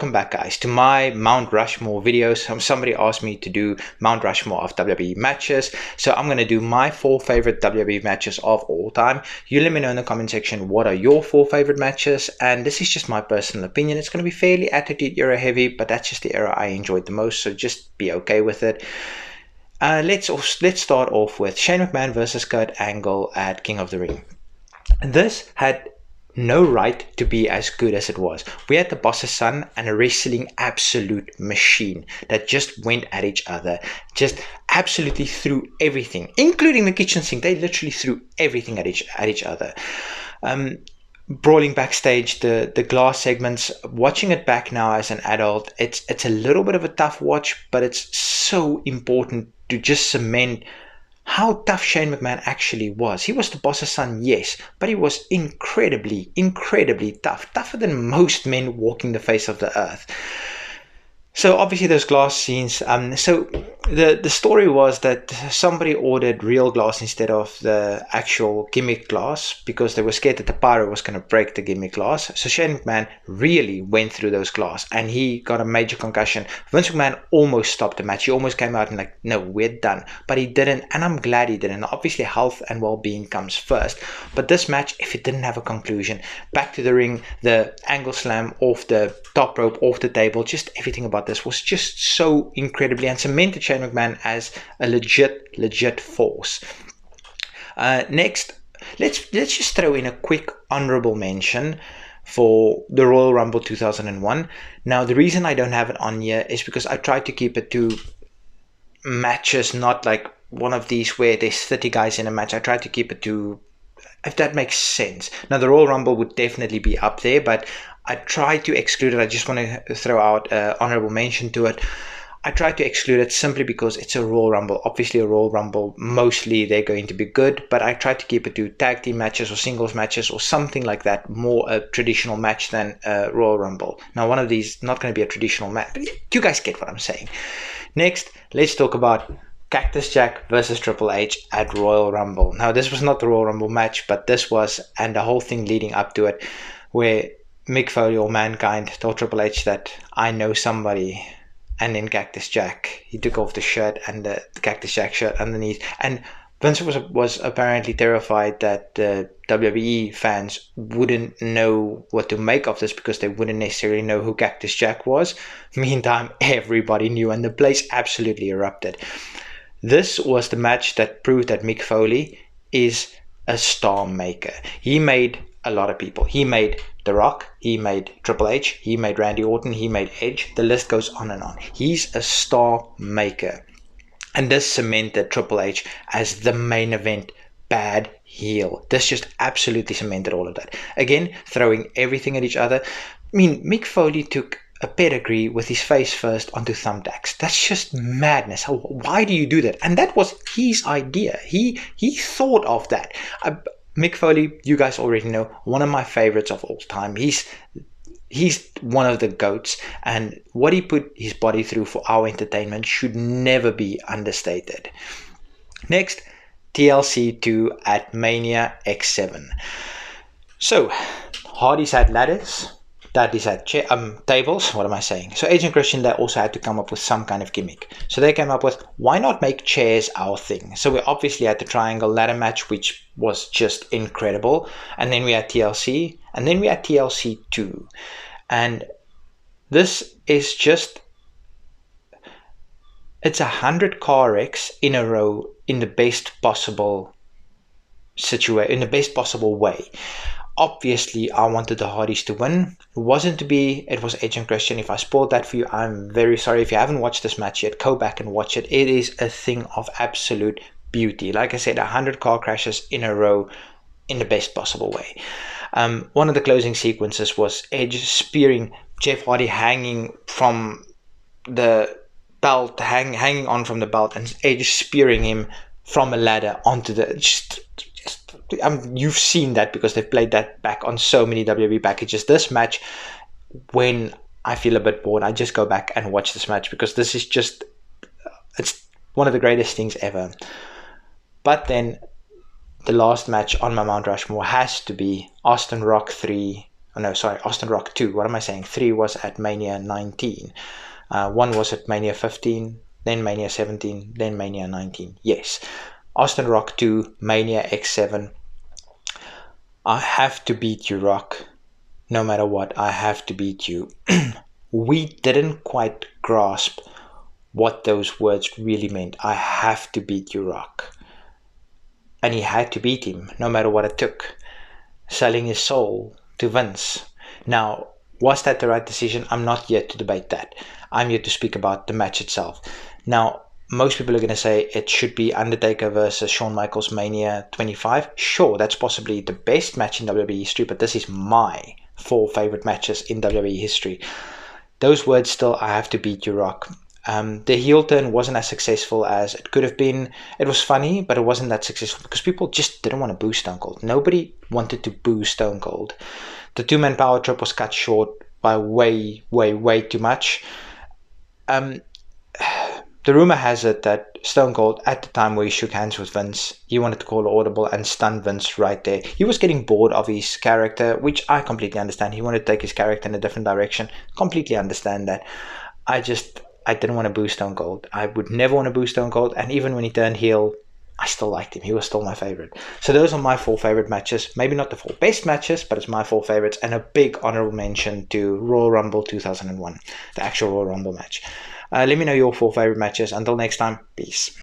welcome back guys to my Mount Rushmore videos. Somebody asked me to do Mount Rushmore of WWE matches, so I'm going to do my 4 favorite WWE matches of all time. You let me know in the comment section what are your 4 favorite matches, and this is just my personal opinion. It's going to be fairly Attitude Era heavy, but that's just the era I enjoyed the most, so just be okay with it. Let's start off with Shane McMahon versus Kurt Angle at King of the Ring. This had no right to be as good as it was. We had the boss's son and a wrestling absolute machine that just went at each other, just absolutely threw everything, including the kitchen sink. They literally threw everything at each other. Brawling backstage, the glass segments, watching it back now as an adult, it's a little bit of a tough watch, but it's so important to just cement how tough Shane McMahon actually was. He was the boss's son, yes, but he was incredibly tough, tougher than most men walking the face of the earth. So obviously those glass scenes, so the story was that somebody ordered real glass instead of the actual gimmick glass because they were scared that the pyro was going to break the gimmick glass. So Shane McMahon really went through those glass and he got a major concussion. Vince McMahon almost stopped the match. He almost came out and like, no, we're done. But he didn't, and I'm glad he didn't. Obviously health and well-being comes first. But this match, if it didn't have a conclusion, back to the ring, the angle slam off the top rope, off the table, just everything about this was just so incredibly, and cemented Shane McMahon as a legit force. Next, let's just throw in a quick honorable mention for the Royal Rumble 2001. Now, the reason I don't have it on here is because I tried to keep it to matches, not like one of these where there's 30 guys in a match. I tried to keep it to, if that makes sense. Now, the Royal Rumble would definitely be up there, but I tried to exclude it. I just want to throw out an honorable mention to it. I tried to exclude it simply because it's a Royal Rumble. Obviously, a Royal Rumble, mostly they're going to be good, but I tried to keep it to tag team matches or singles matches or something like that, more a traditional match than a Royal Rumble. Now, one of these, not going to be a traditional match, but you guys get what I'm saying. Next, let's talk about Cactus Jack versus Triple H at Royal Rumble. Now, this was not the Royal Rumble match, but this was, and the whole thing leading up to it, where Mick Foley or Mankind told Triple H that I know somebody, and then Cactus Jack, he took off the shirt and the Cactus Jack shirt underneath, and Vince was apparently terrified that the WWE fans wouldn't know what to make of this because they wouldn't necessarily know who Cactus Jack was. Meantime, everybody knew, and the place absolutely erupted. This was the match that proved that Mick Foley is a star maker. He made a lot of people. He made The Rock, he made Triple H, he made Randy Orton, he made Edge. The list goes on and on. He's a star maker. And this cemented Triple H as the main event bad heel. This just absolutely cemented all of that. Again, throwing everything at each other. I mean, Mick Foley took a pedigree with his face first onto thumbtacks. That's just madness. Why do you do that? And that was his idea. He thought of that. Mick Foley, you guys already know, one of my favorites of all time. He's one of the GOATs, and what he put his body through for our entertainment should never be understated. Next, TLC 2 at Mania X7. So, Hardys had ladders, Dudleys had tables. What am I saying? So Edge and Christian, they also had to come up with some kind of gimmick. So they came up with, why not make chairs our thing? So we obviously had the triangle ladder match, which was just incredible. And then we had TLC, and then we had TLC 2. And this is just, it's 100 car wrecks in a row in the best possible situation, in the best possible way. Obviously, I wanted the Hardys to win. It wasn't to be, it was Edge and Christian. If I spoiled that for you, I'm very sorry. If you haven't watched this match yet, go back and watch it. It is a thing of absolute beauty. Like I said, 100 car crashes in a row in the best possible way. One of the closing sequences was Edge spearing Jeff Hardy hanging from the belt, hanging on from the belt, and Edge spearing him from a ladder onto the... you've seen that because they've played that back on so many WWE packages. This match, when I feel a bit bored, I just go back and watch this match because this is just, it's one of the greatest things ever. But then the last match on my Mount Rushmore has to be Austin Rock 3 Oh no, sorry, Austin Rock 2. What am I saying? 3 was at Mania 19. 1 was at Mania 15, then Mania 17, then Mania 19. Yes. Austin Rock 2, Mania X7. I have to beat you, Rock. No matter what, I have to beat you. We didn't quite grasp what those words really meant. I have to beat you, Rock. And he had to beat him, no matter what it took. Selling his soul to Vince. Now, was that the right decision? I'm not yet to debate that. I'm here to speak about the match itself. Now, most people are going to say it should be Undertaker versus Shawn Michaels Mania 25. Sure, that's possibly the best match in WWE history, but this is my 4 favorite matches in WWE history. Those words still, I have to beat you, Rock. The heel turn wasn't as successful as it could have been. It was funny, but it wasn't that successful because people just didn't want to boo Stone Cold. Nobody wanted to boo Stone Cold. The 2-man power trip was cut short by way too much. The rumor has it that Stone Cold, at the time where he shook hands with Vince, he wanted to call an audible and stun Vince right there. He was getting bored of his character, which I completely understand. He wanted to take his character in a different direction. Completely understand that. I didn't want to boo Stone Cold. I would never want to boo Stone Cold. And even when he turned heel, I still liked him. He was still my favorite. So those are my 4 favorite matches. Maybe not the 4 best matches, but it's my 4 favorites. And a big honorable mention to Royal Rumble 2001, the actual Royal Rumble match. Let me know your 4 favorite matches. Until next time, peace.